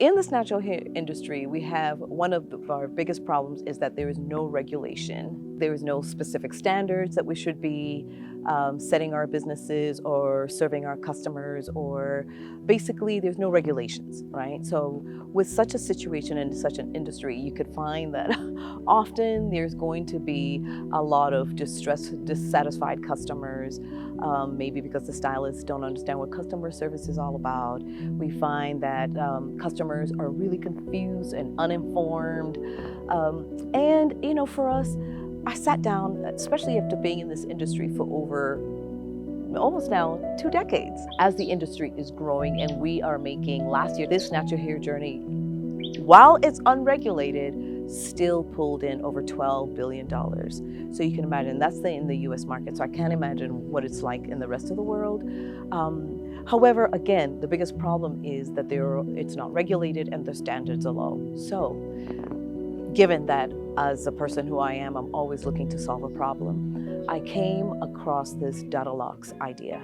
In this natural hair industry, we have one of our biggest problems is that there is no regulation. There is no specific standards that we should be setting our businesses or serving our customers, or basically there's no regulations, right? So with such a situation in such an industry, you could find that often there's going to be a lot of dissatisfied customers, maybe because the stylists don't understand what customer service is all about. We find that customers are really confused and uninformed. And, you know, for us, I sat down, especially after being in this industry for over almost now 2 decades, as the industry is growing and we are making, last year, this natural hair journey, while it's unregulated, still pulled in over $12 billion. So you can imagine that's in the US market. So I can't imagine what it's like in the rest of the world. However, again, the biggest problem is that it's not regulated and the standards are low. So given that as a person who I am, I'm always looking to solve a problem, I came across this Dadalocks idea.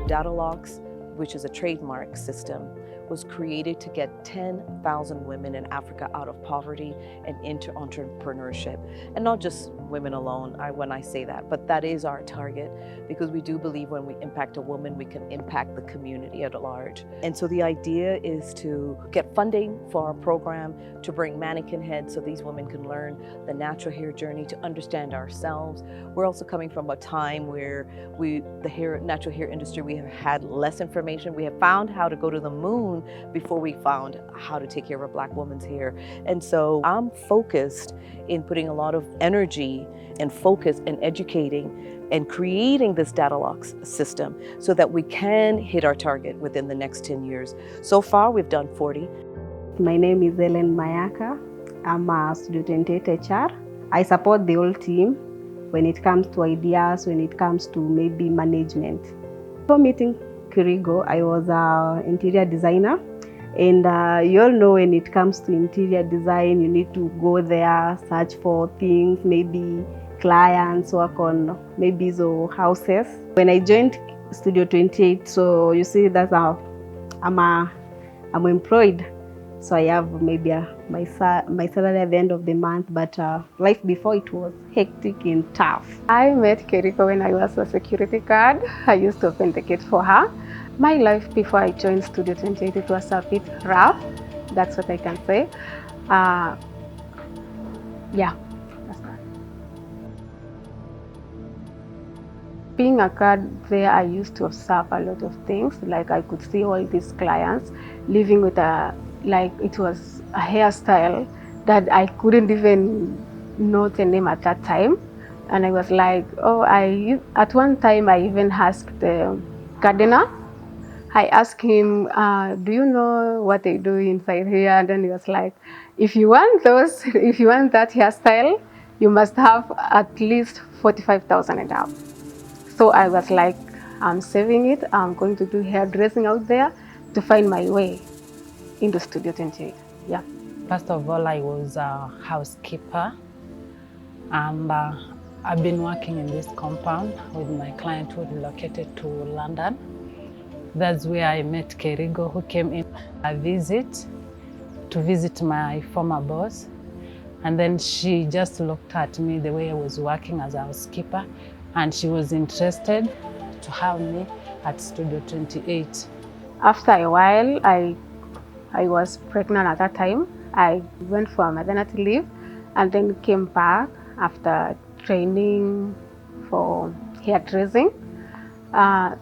Dadalocks, which is a trademark system, was created to get 10,000 women in Africa out of poverty and into entrepreneurship. And not just women alone, when I say that, but that is our target, because we do believe when we impact a woman, we can impact the community at large. And so the idea is to get funding for our program, to bring mannequin heads so these women can learn the natural hair journey, to understand ourselves. We're also coming from a time where the natural hair industry, we have had less information. We have found how to go to the moon before we found how to take care of a Black woman's hair. And so I'm focused in putting a lot of energy and focus in educating and creating this Dadalocks system so that we can hit our target within the next 10 years. So far, we've done 40. My name is Ellen Mayaka. I'm a student at HR. I support the whole team when it comes to ideas, when it comes to maybe management. Before meeting Kirigo, I was an interior designer. And you all know when it comes to interior design, you need to go there, search for things, maybe clients, work on maybe the houses. When I joined Studio 28, so you see that I'm employed. So I have maybe my salary at the end of the month, but life before it was hectic and tough. I met Keriko when I was a security guard. I used to authenticate for her. My life before I joined Studio 28, it was a bit rough. That's what I can say. Yeah, that's that. Being a guard there, I used to observe a lot of things. Like I could see all these clients living with it was a hairstyle that I couldn't even know the name at that time. And I was like, at one time I even asked the gardener. I asked him, do you know what they do inside here? And then he was like, if you want that hairstyle, you must have at least 45,000 and up. So I was like, I'm saving it. I'm going to do hairdressing out there to find my way into Studio 28. Yeah. First of all, I was a housekeeper, and I've been working in this compound with my client who relocated to London. That's where I met Kerigo, who came in to visit my former boss. And then she just looked at me the way I was working as a housekeeper, and she was interested to have me at Studio 28. After a while, I was pregnant at that time. I went for a maternity leave and then came back after training for hairdressing.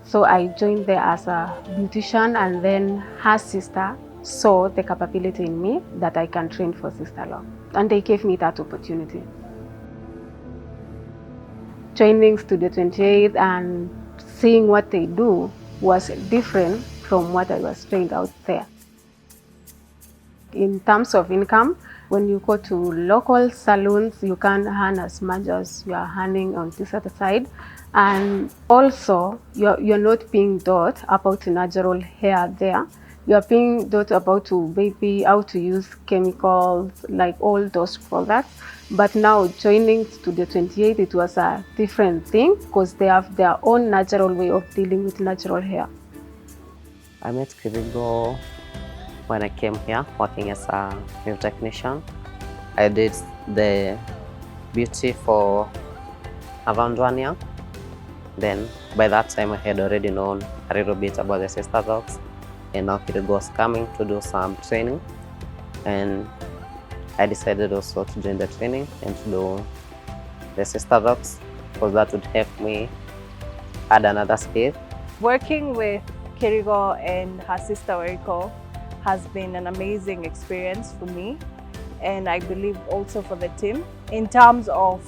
So I joined there as a beautician, and then her sister saw the capability in me that I can train for Sisterhood, and they gave me that opportunity. Training Studio 28 and seeing what they do was different from what I was trained out there. In terms of income, when you go to local salons, you can earn as much as you are earning on this other side. And also, you're not being taught about natural hair there. You're being taught about maybe how to use chemicals, like all those products. But now joining Studio 28, it was a different thing because they have their own natural way of dealing with natural hair. I met Kirigo when I came here working as a nail technician. I did the beauty for around 1 year. Then by that time I had already known a little bit about the Dadalocks, and now Kirigo was coming to do some training, and I decided also to join the training and to do the Dadalocks because that would help me add another skill. Working with Kirigo and her sister Oriko has been an amazing experience for me, and I believe also for the team, in terms of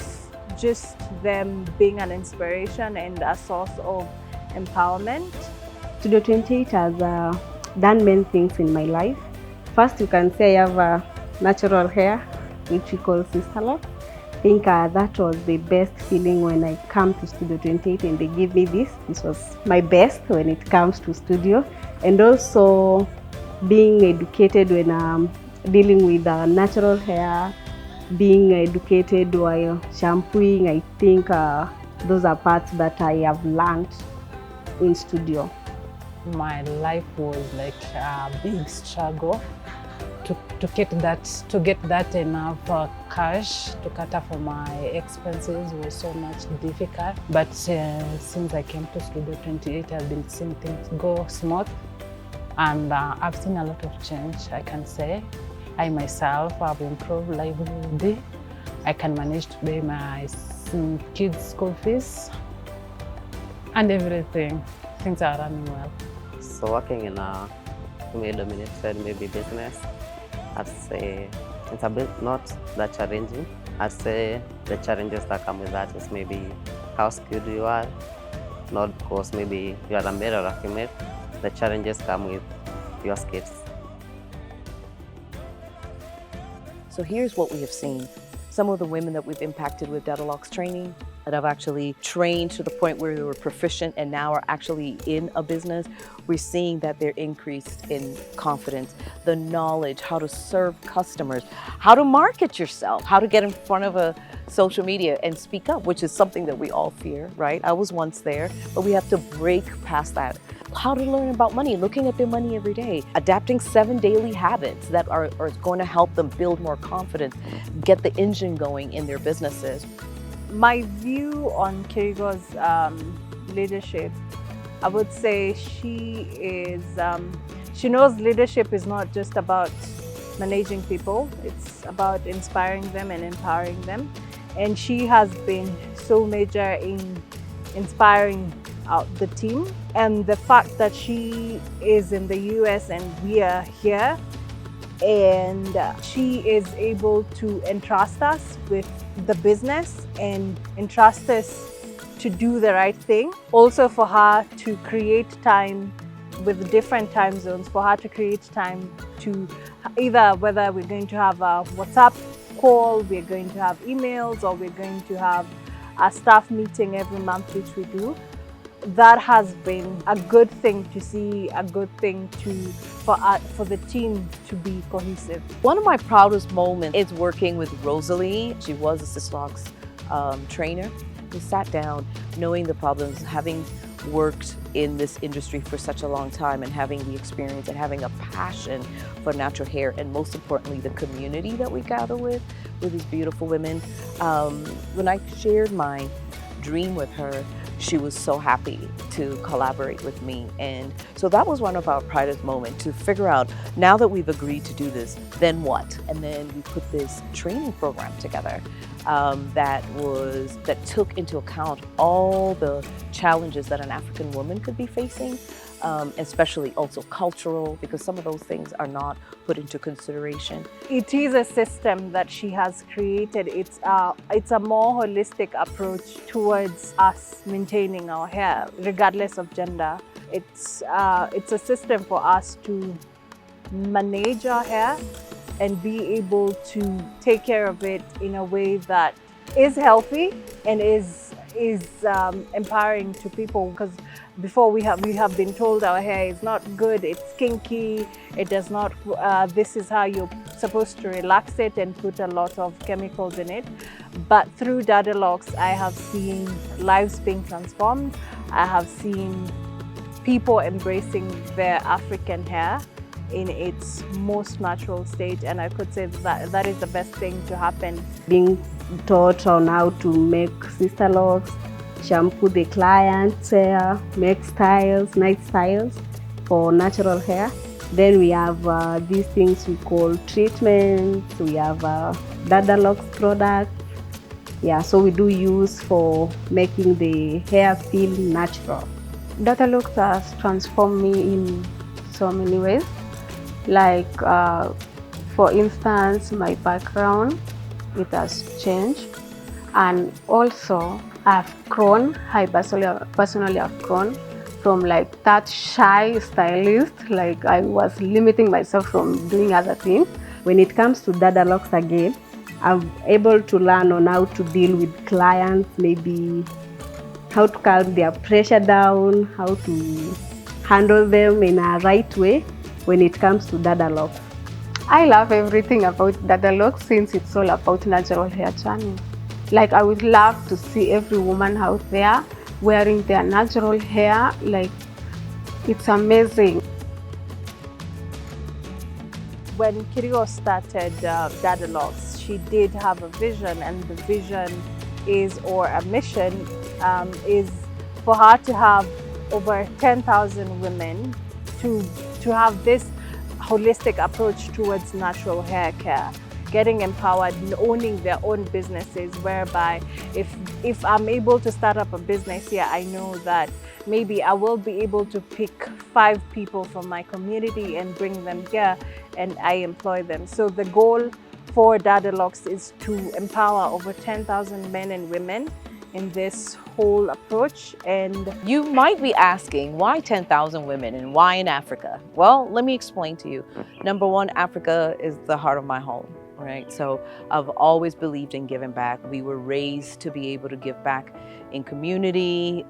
just them being an inspiration and a source of empowerment. Studio 28 has done many things in my life. First, you can say I have natural hair, which we call Sisterhood. I think that was the best feeling when I come to Studio 28 and they give me this. This was my best when it comes to studio. And also being educated when I'm dealing with natural hair, being educated while shampooing, I think those are parts that I have learned in studio. My life was like a big struggle to get that enough cash to cater for my expenses was so much difficult. But since I came to Studio 28, I've been seeing things go smooth, and I've seen a lot of change, I can say. I myself have improved livelihood. I can manage to pay my kids' school fees and everything. Things are running well. So working in a female-dominated maybe business, I'd say it's a bit not that challenging. I'd say the challenges that come with that is maybe how skilled you are, not because maybe you are a male or a female. The challenges come with your skills. So here's what we have seen. Some of the women that we've impacted with Dadalocks training that have actually trained to the point where they were proficient and now are actually in a business, we're seeing that they're increased in confidence, the knowledge, how to serve customers, how to market yourself, how to get in front of a social media and speak up, which is something that we all fear, right? I was once there, but we have to break past that. How to learn about money, looking at their money every day, adapting 7 daily habits that are going to help them build more confidence, get the engine going in their businesses. My view on Kirigo's leadership, I would say she knows leadership is not just about managing people, it's about inspiring them and empowering them. And she has been so major in inspiring the team. And the fact that she is in the US and we are here, and she is able to entrust us with the business and entrust us to do the right thing. Also for her to create time with different time zones, for her to create time to either whether we're going to have a WhatsApp call, we're going to have emails, or we're going to have a staff meeting every month, which we do. That has been a good thing to see, a good thing for the team to be cohesive. One of my proudest moments is working with Rosalie. She was a Dadalocks trainer. We sat down knowing the problems, having worked in this industry for such a long time and having the experience and having a passion for natural hair, and most importantly, the community that we gather with these beautiful women. When I shared my dream with her, she was so happy to collaborate with me. And so that was one of our proudest moments, to figure out, now that we've agreed to do this, then what? And then we put this training program together that took into account all the challenges that an African woman could be facing especially also cultural, because some of those things are not put into consideration. It is a system that she has created. It's a more holistic approach towards us maintaining our hair, regardless of gender. It's a system for us to manage our hair and be able to take care of it in a way that is healthy and is empowering to people. Because before we have been told our hair is not good, it's kinky, it does not, this is how you're supposed to relax it and put a lot of chemicals in it. But through Dadalocks, I have seen lives being transformed. I have seen people embracing their African hair in its most natural state, and I could say that is the best thing to happen. Being taught on how to make sister locks, shampoo the client's hair, make styles, nice styles for natural hair. Then we have these things we call treatments. We have Dadalocks products. Yeah, so we do use for making the hair feel natural. Dadalocks has transformed me in so many ways. Like, for instance, my background, it has changed. And also, I've grown, I personally have grown from like that shy stylist, like I was limiting myself from doing other things. When it comes to Dadalocks again, I'm able to learn on how to deal with clients, maybe how to calm their pressure down, how to handle them in a right way when it comes to Dadalocks. I love everything about Dadalocks since it's all about natural hair journey. Like, I would love to see every woman out there wearing their natural hair. Like, it's amazing. When Kirigo started Dadalocks, she did have a vision, and the vision is, or a mission, is for her to have over 10,000 women to have this holistic approach towards natural hair care, getting empowered, owning their own businesses, whereby if I'm able to start up a business here, I know that maybe I will be able to pick 5 people from my community and bring them here and I employ them. So the goal for Dadalocks is to empower over 10,000 men and women in this whole approach. And you might be asking, why 10,000 women and why in Africa? Well, let me explain to you. Number one, Africa is the heart of my home, right? So I've always believed in giving back. We were raised to be able to give back in community,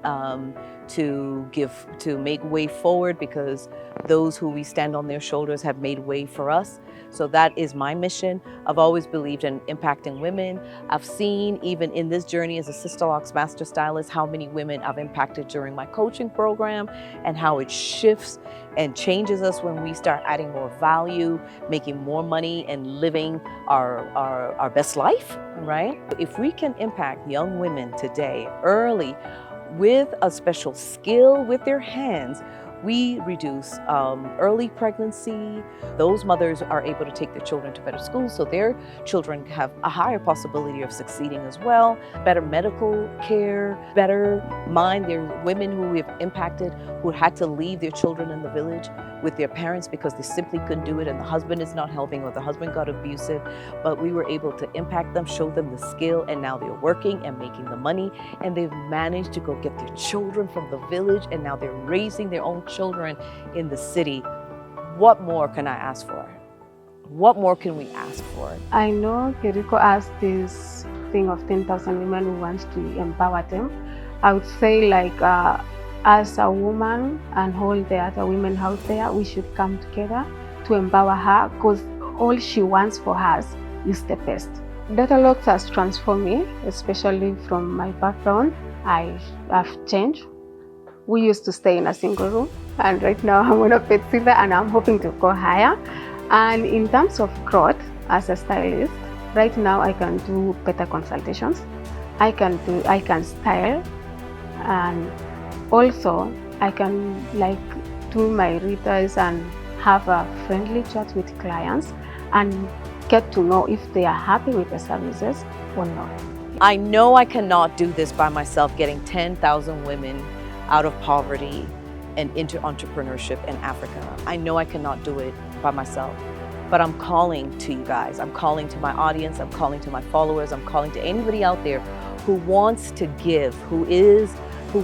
to make way forward, because those who we stand on their shoulders have made way for us. So that is my mission. I've always believed in impacting women. I've seen, even in this journey as a Sisterlocks master stylist, how many women I've impacted during my coaching program, and how it shifts and changes us when we start adding more value, making more money, and living our best life, right? If we can impact young women today early with a special skill with their hands, we reduce early pregnancy. Those mothers are able to take their children to better schools, so their children have a higher possibility of succeeding as well. Better medical care, better mind. There are women who we have impacted who had to leave their children in the village with their parents because they simply couldn't do it, and the husband is not helping, or the husband got abusive. But we were able to impact them, show them the skill, and now they're working and making the money, and they've managed to go get their children from the village, and now they're raising their own children in the city. What more can I ask for? What more can we ask for? I know Kiriko has this thing of 10,000 women who wants to empower them. I would say, like, as a woman and all the other women out there, we should come together to empower her, because all she wants for us is the best. Dadalocks has transformed me, especially from my background. I have changed. We used to stay in a single room, and right now I'm on a pet sitter, and I'm hoping to go higher. And in terms of growth as a stylist, right now I can do better consultations. I can style, and also I can do my readers and have a friendly chat with clients and get to know if they are happy with the services or not. I know I cannot do this by myself, getting 10,000 women out of poverty and into entrepreneurship in Africa. I know I cannot do it by myself, but I'm calling to you guys. I'm calling to my audience. I'm calling to my followers. I'm calling to anybody out there who wants to give, who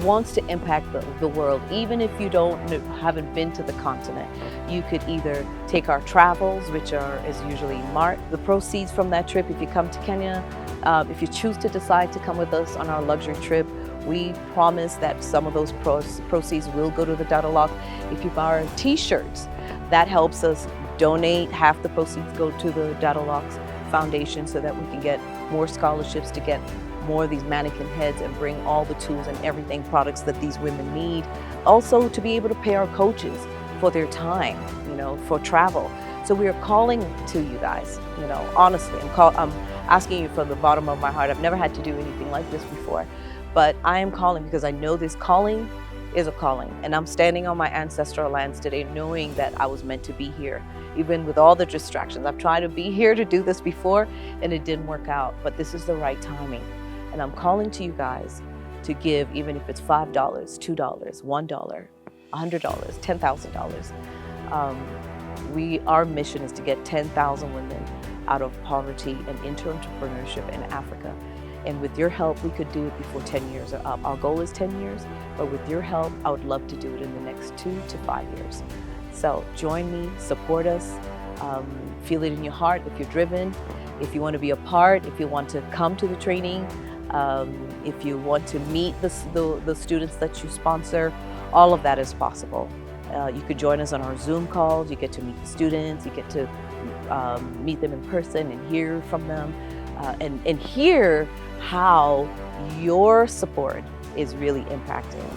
wants to impact the world. Even if you haven't been to the continent, you could either take our travels, which is usually marked. The proceeds from that trip, if you come to Kenya, if you choose to decide to come with us on our luxury trip, we promise that some of those proceeds will go to the Dadalocks. If you buy our t-shirts, that helps us donate. Half the proceeds go to the Dadalocks Foundation so that we can get more scholarships to get more of these mannequin heads and bring all the tools and everything, products that these women need. Also to be able to pay our coaches for their time, for travel. So we are calling to you guys, honestly, I'm asking you from the bottom of my heart. I've never had to do anything like this before, but I am calling because I know this calling is a calling, and I'm standing on my ancestral lands today knowing that I was meant to be here, even with all the distractions. I've tried to be here to do this before and it didn't work out, but this is the right timing. And I'm calling to you guys to give, even if it's $5, $2, $1, $100, $10,000. Our mission is to get 10,000 women out of poverty and into entrepreneurship in Africa. And with your help, we could do it before 10 years are up. Our goal is 10 years, but with your help, I would love to do it in the next 2 to 5 years. So join me, support us, feel it in your heart if you're driven, if you want to be a part, if you want to come to the training, if you want to meet the students that you sponsor, all of that is possible. You could join us on our Zoom calls. You get to meet the students. You get to meet them in person and hear from them, and hear how your support is really impacting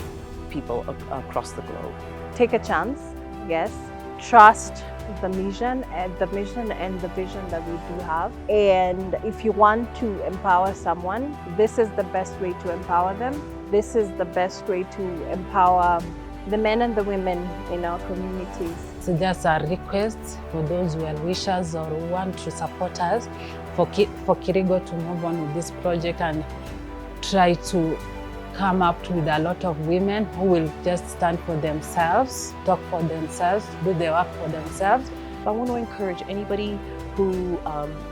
people across the globe. Take a chance, yes. Trust the mission and the vision that we do have. And if you want to empower someone, this is the best way to empower them. This is the best way to empower the men and the women in our communities. So just a request for those well-wishers or who want to support us for Kirigo to move on with this project and try to come up with a lot of women who will just stand for themselves, talk for themselves, do their work for themselves. I want to encourage anybody who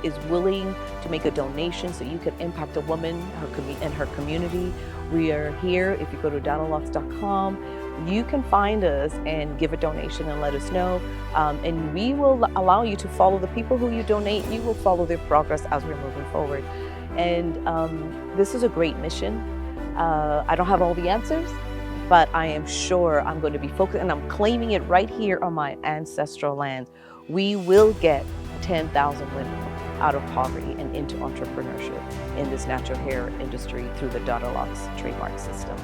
is willing to make a donation so you can impact a woman and her community. We are here. If you go to Dadalocks.com, you can find us and give a donation and let us know. And we will allow you to follow the people who you donate. You will follow their progress as we're moving forward. And this is a great mission. I don't have all the answers, but I am sure I'm going to be focused, and I'm claiming it right here on my ancestral land. We will get 10,000 women out of poverty and into entrepreneurship in this natural hair industry through the Dadalocks trademark system.